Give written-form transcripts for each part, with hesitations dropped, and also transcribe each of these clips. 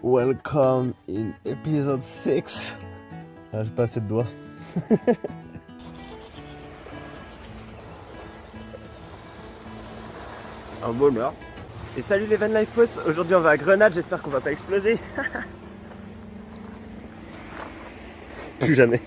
Welcome in episode 6. Ah, j'ai pas assez de doigts. Un bonheur. Et salut les Van Lifeos, aujourd'hui on va à Grenade, j'espère qu'on va pas exploser. Plus jamais.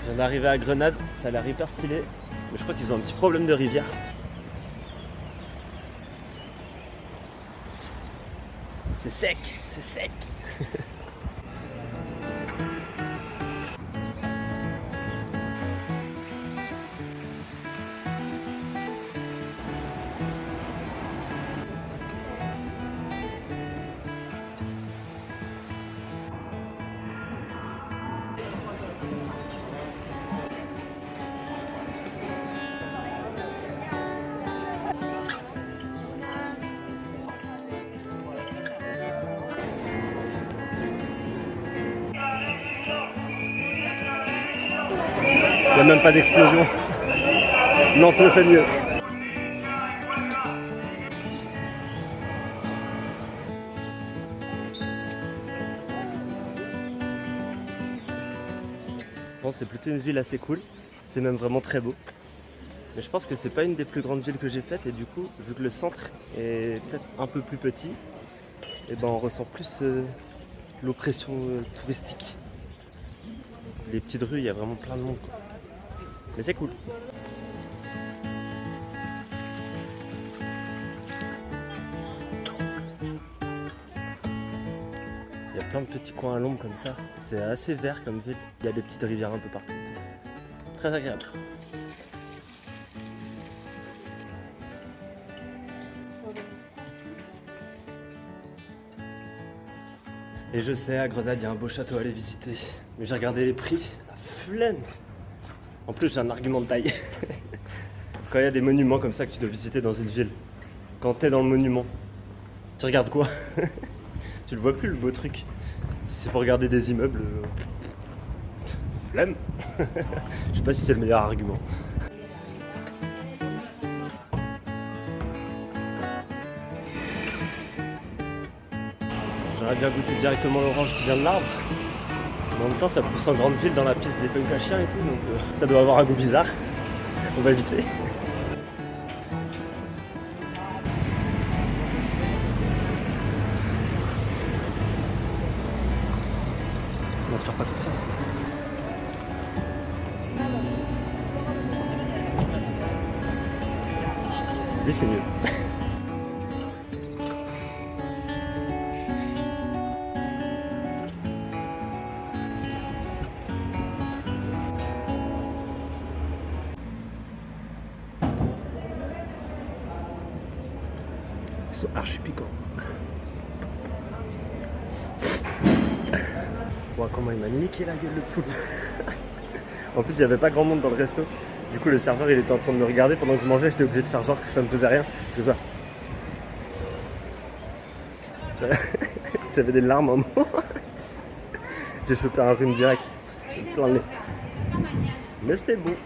Je viens d'arriver à Grenade, ça a l'air hyper stylé, mais je crois qu'ils ont un petit problème de rivière. C'est sec, c'est sec. Il n'y a même pas d'explosion. Nantes le fait mieux. Bon, c'est plutôt une ville assez cool. C'est même vraiment très beau. Mais je pense que c'est pas une des plus grandes villes que j'ai faites. Et du coup, vu que le centre est peut-être un peu plus petit, et ben on ressent plus l'oppression touristique. Les petites rues, il y a vraiment plein de monde, quoi. Mais c'est cool. Il y a plein de petits coins à l'ombre comme ça. C'est assez vert comme ville. Il y a des petites rivières un peu partout. Très agréable. Et je sais, à Grenade, il y a un beau château à aller visiter. Mais j'ai regardé les prix. La flemme. En plus, j'ai un argument de taille. Quand il y a des monuments comme ça que tu dois visiter dans une ville, quand t'es dans le monument, tu regardes quoi? Tu le vois plus, le beau truc. Si c'est pour regarder des immeubles, flemme. Je sais pas si c'est le meilleur argument. J'aurais bien goûté directement l'orange qui vient de l'arbre. Mais en même temps, ça pousse en grande ville dans la piste des punks à chiens et tout, donc ça doit avoir un goût bizarre. On va éviter. On espère pas qu'on fasse. Lui, c'est mieux. Ils sont archi piquants. Wow, comment il m'a niqué la gueule le poulpe. En plus, il n'y avait pas grand monde dans le resto. Du coup, le serveur, il était en train de me regarder pendant que je mangeais. J'étais obligé de faire genre que ça ne faisait rien. C'est ça. J'avais des larmes en moi. J'ai chopé un rhume direct. Plein de nez. Mais c'était bon.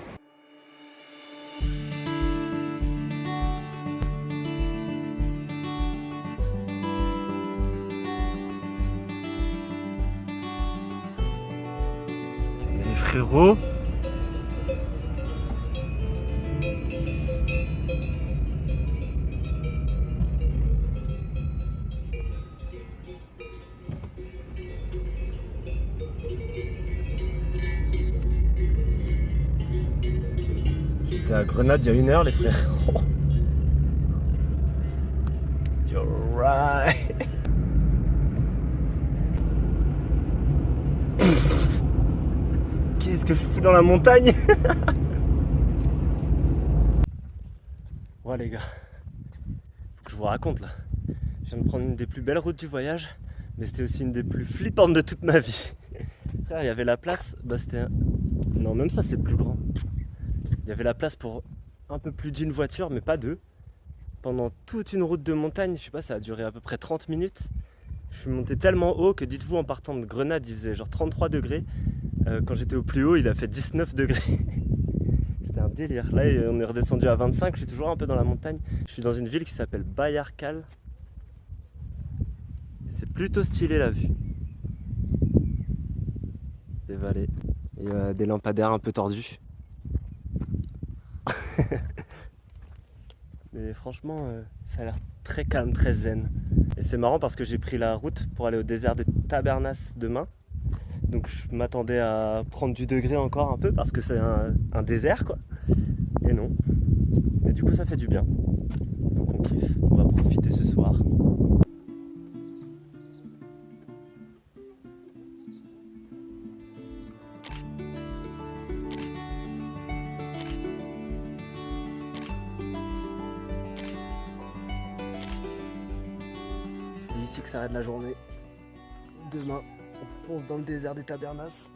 Les frérots. J'étais à Grenade il y a 1 heure, les frères. You're right. Qu'est-ce que je fous dans la montagne? Ouais les gars, faut que je vous raconte là. Je viens de prendre une des plus belles routes du voyage, mais c'était aussi une des plus flippantes de toute ma vie. Frère, il y avait la place, c'était non, même ça c'est plus grand. Il y avait la place pour un peu plus d'une voiture, mais pas deux. Pendant toute une route de montagne, je sais pas, ça a duré à peu près 30 minutes. Je suis monté tellement haut que dites-vous, en partant de Grenade, il faisait genre 33 degrés. Quand j'étais au plus haut, il a fait 19 degrés. C'était un délire. Là, on est redescendu à 25. Je suis toujours un peu dans la montagne. Je suis dans une ville qui s'appelle Baïarkal. Et c'est plutôt stylé la vue. Des vallées. Et des lampadaires un peu tordus. Mais franchement, ça a l'air très calme, très zen. Et c'est marrant parce que j'ai pris la route pour aller au désert des Tabernas demain. Donc je m'attendais à prendre du degré encore un peu parce que c'est un désert quoi. Et non. Mais du coup ça fait du bien. Donc on kiffe. On va profiter ce soir. C'est ici que s'arrête la journée. Demain, on fonce dans le désert des Tabernas.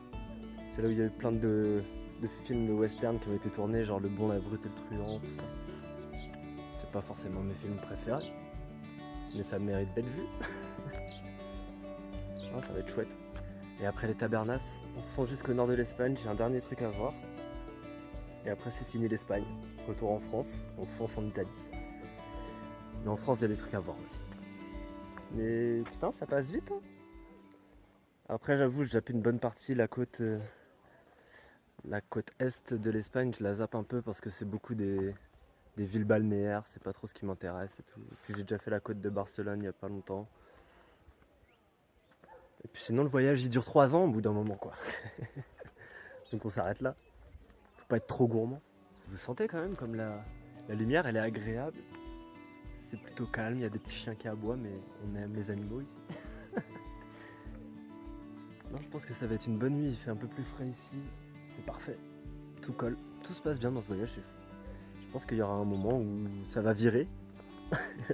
C'est là où il y a eu plein de films de western qui ont été tournés, genre Le Bon, la Brute et le Truand, tout ça. C'est pas forcément mes films préférés, mais ça mérite d'être vu. Ah, ça va être chouette. Et après les Tabernas, on fonce jusqu'au nord de l'Espagne, j'ai un dernier truc à voir. Et après c'est fini l'Espagne. Retour en France, on fonce en Italie. Mais en France il y a des trucs à voir aussi. Mais putain ça passe vite hein. Après j'avoue, j'ai zappé une bonne partie, la côte est de l'Espagne, je la zappe un peu parce que c'est beaucoup des villes balnéaires, c'est pas trop ce qui m'intéresse et tout. Et puis j'ai déjà fait la côte de Barcelone il y a pas longtemps. Et puis sinon le voyage il dure 3 ans au bout d'un moment quoi. Donc on s'arrête là. Faut pas être trop gourmand. Vous sentez quand même comme la lumière elle est agréable. C'est plutôt calme, il y a des petits chiens qui aboient mais on aime les animaux ici. Non, je pense que ça va être une bonne nuit, il fait un peu plus frais ici, c'est parfait, tout colle, tout se passe bien dans ce voyage, c'est fou. Je pense qu'il y aura un moment où ça va virer,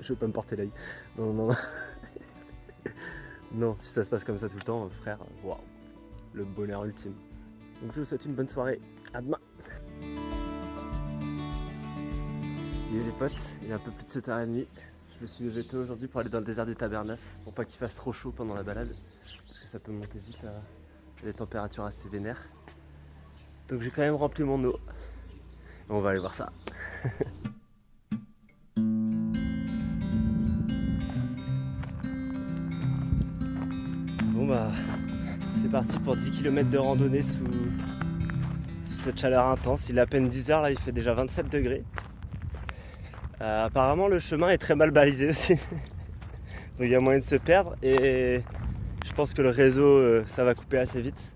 je veux pas me porter l'œil, non, non, si ça se passe comme ça tout le temps, frère, waouh, le bonheur ultime. Donc je vous souhaite une bonne soirée, à demain. Et les potes, il est un peu plus de 7h30, je me suis levé tôt aujourd'hui pour aller dans le désert des Tabernas, pour pas qu'il fasse trop chaud pendant la balade. Parce que ça peut monter vite à des températures assez vénères. Donc j'ai quand même rempli mon eau. Et on va aller voir ça. Bon bah c'est parti pour 10 km de randonnée sous cette chaleur intense. Il est à peine 10h là, il fait déjà 27 degrés. Apparemment le chemin est très mal balisé aussi. Donc il y a moyen de se perdre et je pense que le réseau ça va couper assez vite.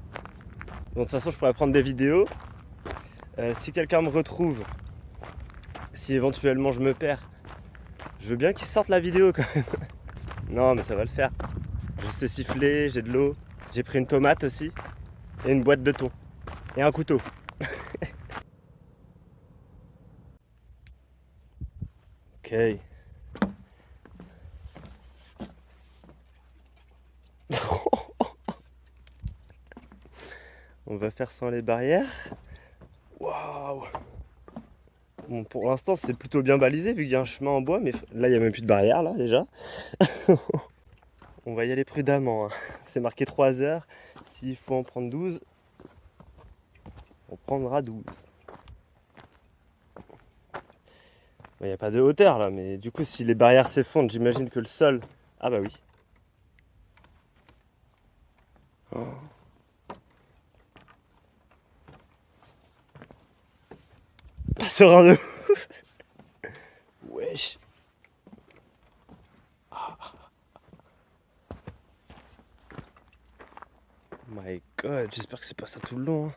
Donc de toute façon je pourrais prendre des vidéos. Si quelqu'un me retrouve, si éventuellement je me perds, je veux bien qu'il sorte la vidéo quand même. Non mais ça va le faire. Je sais siffler, j'ai de l'eau, j'ai pris une tomate aussi et une boîte de thon et un couteau. Ok. On va faire sans les barrières. Waouh! Bon, pour l'instant, c'est plutôt bien balisé vu qu'il y a un chemin en bois, mais là, il n'y a même plus de barrière, là, déjà. On va y aller prudemment. Hein. C'est marqué 3 heures. S'il faut en prendre 12, on prendra 12. Il n'y a pas de hauteur, là, mais du coup, si les barrières s'effondrent, j'imagine que le sol... Ah bah oui. Oh. Pas serein de ouf. Wesh. My god, j'espère que c'est pas ça tout le long. Hein.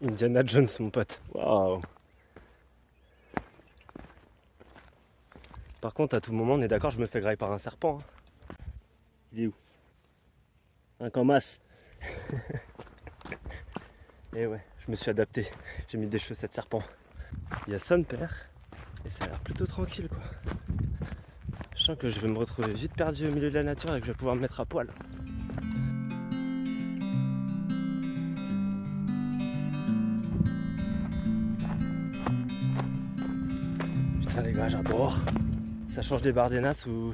Indiana Jones, mon pote. Waouh. Par contre, à tout moment, on est d'accord, je me fais grailler par un serpent. Hein. Il est où? Un camas. Et ouais, je me suis adapté. J'ai mis des chaussettes serpent. Il y a son père. Et ça a l'air plutôt tranquille quoi. Je sens que je vais me retrouver vite perdu au milieu de la nature et que je vais pouvoir me mettre à poil. Putain les gars, j'adore. Ça change des Bardenas où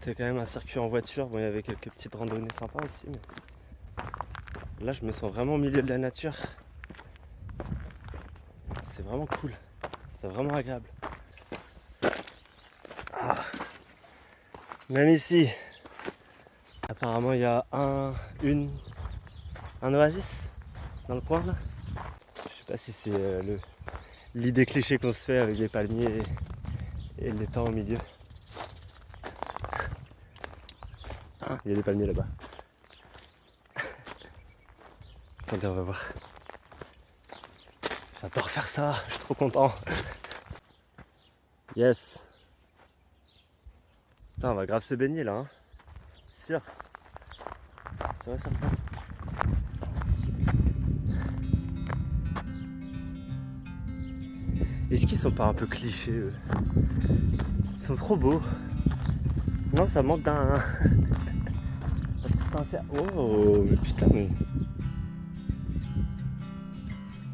C'était quand même un circuit en voiture. Bon, il y avait quelques petites randonnées sympas aussi. Mais là, je me sens vraiment au milieu de la nature. C'est vraiment cool. C'est vraiment agréable. Ah. Même ici, apparemment, il y a un oasis dans le coin là. Je sais pas si c'est l'idée cliché qu'on se fait avec des palmiers et l'étang au milieu. Ah, il y a des palmiers là-bas. Attendez, on va voir. J'adore faire ça, je suis trop content. Yes. Putain, on va grave se baigner là, hein. Sûr. C'est vrai, certain. Est-ce qu'ils sont pas un peu clichés eux? Ils sont trop beaux. Non, ça manque d'un... sincère. Oh, mais putain, mais...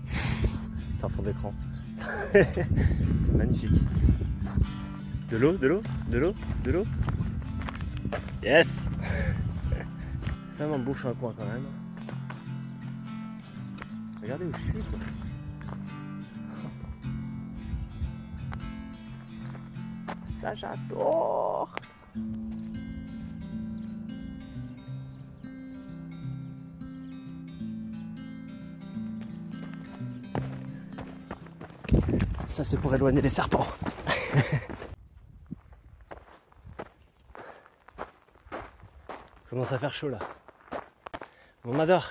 C'est un fond d'écran. C'est magnifique. De l'eau, de l'eau, de l'eau, de l'eau. Yes. Ça m'embouche un coin quand même. Regardez où je suis, quoi. Ça, j'adore. Ça, c'est pour éloigner les serpents. Commence à faire chaud là. On adore.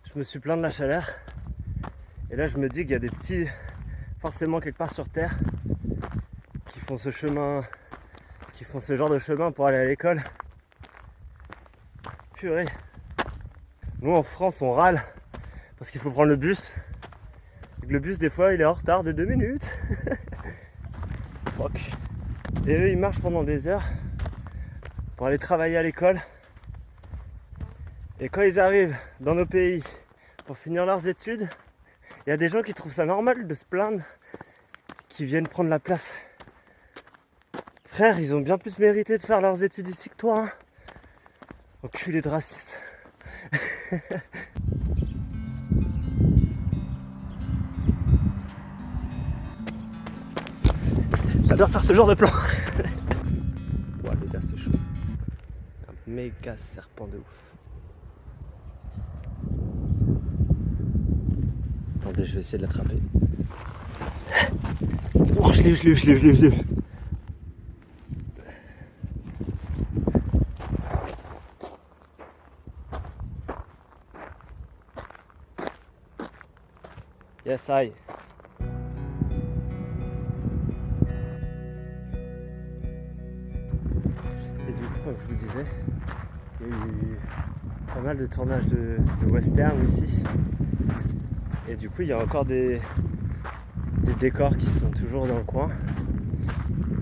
Je me suis plaint de la chaleur. Et là, je me dis qu'il y a des petits, forcément quelque part sur Terre, qui font ce chemin, qui font ce genre de chemin pour aller à l'école. Purée. Nous, en France, on râle parce qu'il faut prendre le bus. Le bus, des fois, il est en retard de 2 minutes. Fuck. Et eux, ils marchent pendant des heures pour aller travailler à l'école. Et quand ils arrivent dans nos pays pour finir leurs études, il y a des gens qui trouvent ça normal de se plaindre, qui viennent prendre la place. Frère, ils ont bien plus mérité de faire leurs études ici que toi, hein. Enculé de raciste. J'adore faire ce genre de plan. Ouais, les gars, c'est chaud. Un méga serpent de ouf. Attendez, je vais essayer de l'attraper. Oh, je l'ai. Yes, I. Et du coup, comme je vous disais, il y a eu pas mal de tournages de western ici. Et du coup, il y a encore des décors qui sont toujours dans le coin.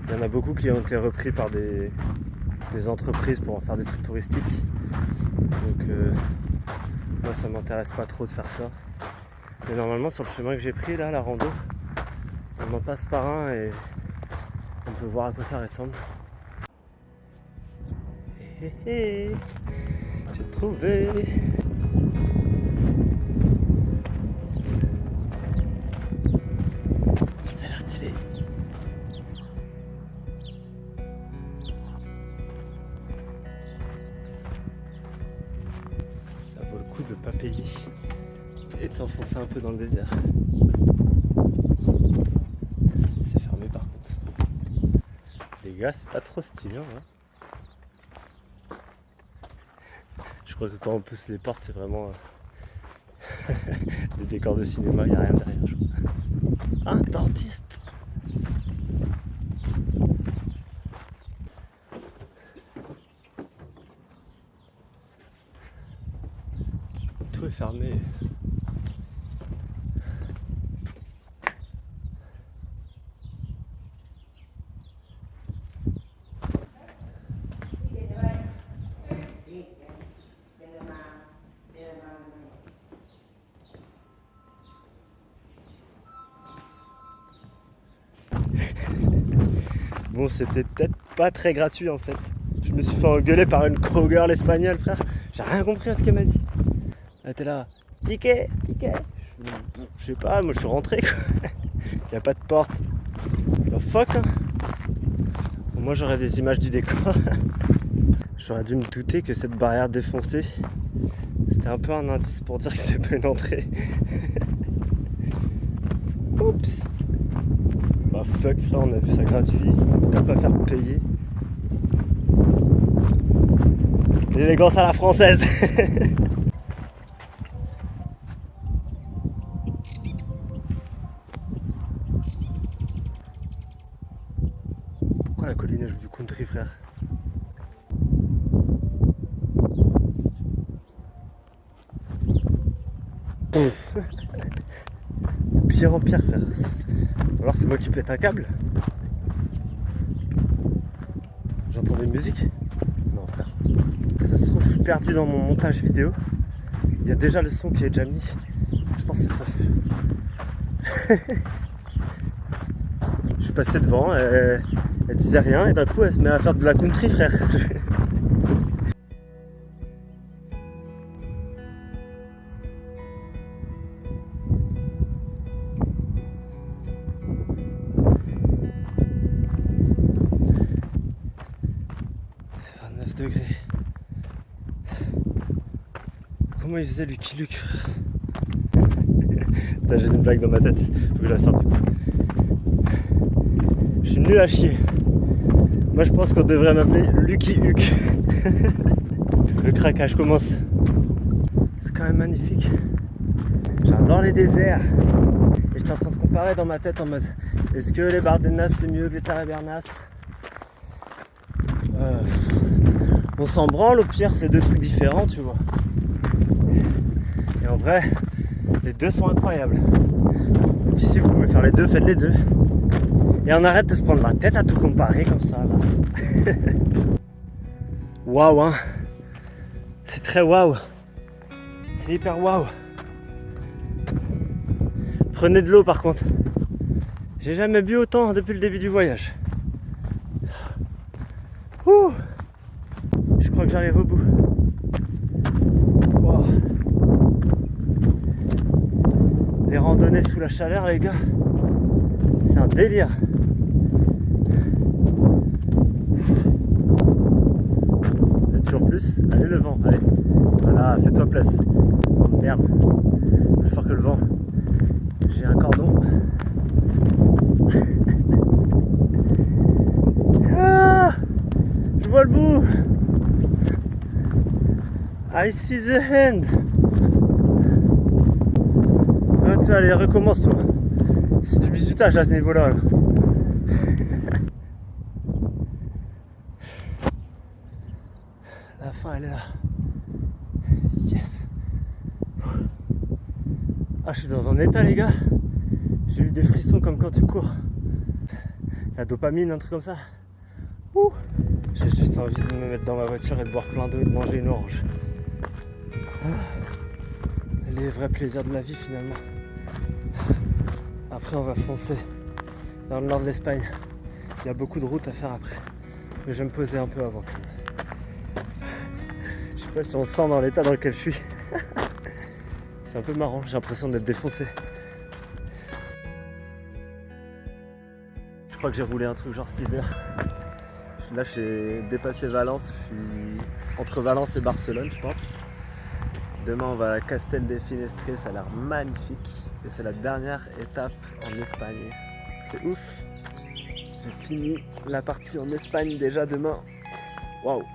Il y en a beaucoup qui ont été repris par des entreprises pour en faire des trucs touristiques. Donc moi, ça m'intéresse pas trop de faire ça. Mais normalement, sur le chemin que j'ai pris là, la rando, on en passe par un et on peut voir à quoi ça ressemble. J'ai trouvé. Ça a l'air stylé. Ça vaut le coup de ne pas payer et de s'enfoncer un peu dans le désert. C'est fermé par contre. Les gars, c'est pas trop stylé, hein. Je crois que quand on pousse les portes, c'est vraiment des décors de cinéma, il n'y a rien derrière, je crois. Un dentiste. Tout est fermé. Bon, c'était peut-être pas très gratuit en fait. Je me suis fait engueuler par une cowgirl espagnole, frère. J'ai rien compris à ce qu'elle m'a dit. Elle était là, ticket, ticket. Je sais pas, moi je suis rentré quoi. Il n'y a pas de porte. Oh, fuck hein. Moi j'aurais des images du décor. J'aurais dû me douter que cette barrière défoncée, c'était un peu un indice pour dire que c'était pas une entrée. Oups. Bah fuck frère, on a vu ça gratuit. On peut pas faire payer. L'élégance à la française. Pourquoi la colline elle joue du country frère? De pire en pire frère. Ou alors c'est moi qui pète un câble. J'entends des musiques? Non frère. Ça se trouve je suis perdu dans mon montage vidéo. Il y a déjà le son qui est déjà mis. Je pense que c'est ça. Je suis passé devant, elle disait rien et d'un coup elle se met à faire de la country frère. Degrés. Comment il faisait Lucky Luke frère? J'ai une blague dans ma tête, faut que je la sorte du coup. Je suis nul à chier. Moi je pense qu'on devrait m'appeler Lucky Luke. Le craquage commence. C'est quand même magnifique. J'adore les déserts. Et je suis en train de comparer dans ma tête en mode est-ce que les Bardenas c'est mieux que les Tarabernas? On s'en branle, au pire c'est deux trucs différents tu vois. Et en vrai, les deux sont incroyables. Donc si vous pouvez faire les deux, faites les deux. Et on arrête de se prendre la tête à tout comparer comme ça là. Waouh hein. C'est très waouh. C'est hyper waouh. Prenez de l'eau par contre. J'ai jamais bu autant depuis le début du voyage. Ouh. Je crois que j'arrive au bout. Wow. Les randonnées sous la chaleur, les gars, c'est un délire. Toujours plus. Allez le vent, allez. Voilà, fais-toi place. Oh merde. Plus fort que le vent. J'ai un cordon. Ah, je vois le bout. I see the end. Ah, tu allez, recommence toi. C'est du bisutage à ce niveau-là. Là. La fin, elle est là. Yes. Ah, je suis dans un état, les gars. J'ai eu des frissons comme quand tu cours. La dopamine, un truc comme ça. Ouh. J'ai juste envie de me mettre dans ma voiture et de boire plein d'eau et de manger une orange. Les vrais plaisirs de la vie finalement. Après on va foncer dans le nord de l'Espagne. Il y a beaucoup de routes à faire après. Mais je vais me poser un peu avant quand même. Je sais pas si on sent dans l'état dans lequel je suis. C'est un peu marrant, j'ai l'impression d'être défoncé. Je crois que j'ai roulé un truc genre 6 heures. Là j'ai dépassé Valence, je suis entre Valence et Barcelone je pense. Demain on va à Castel de Finestres, ça a l'air magnifique. Et c'est la dernière étape en Espagne. C'est ouf. J'ai fini la partie en Espagne déjà demain. Waouh. Je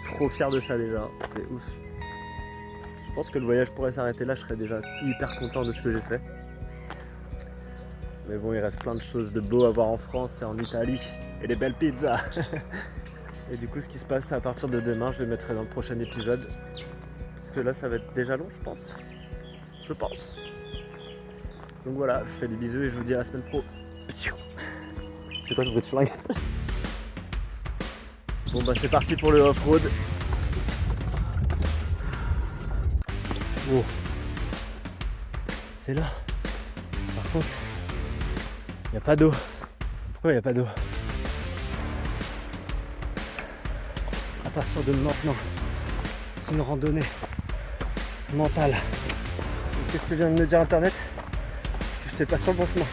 suis trop fier de ça déjà, c'est ouf. Je pense que le voyage pourrait s'arrêter là, je serais déjà hyper content de ce que j'ai fait. Mais bon, il reste plein de choses de beau à voir en France et en Italie. Et des belles pizzas. Et du coup, ce qui se passe à partir de demain, je le mettrai dans le prochain épisode. Parce que là, ça va être déjà long, je pense. Je pense. Donc voilà, je vous fais des bisous et je vous dis à la semaine pro. C'est quoi ce bruit de flingue? Bon bah c'est parti pour le off-road. Oh. C'est là. Par contre, il n'y a pas d'eau. Pourquoi il n'y a pas d'eau? à partir de maintenant. C'est une randonnée mentale. Qu'est-ce que vient de me dire Internet? Que je n'étais pas sur le bon chemin.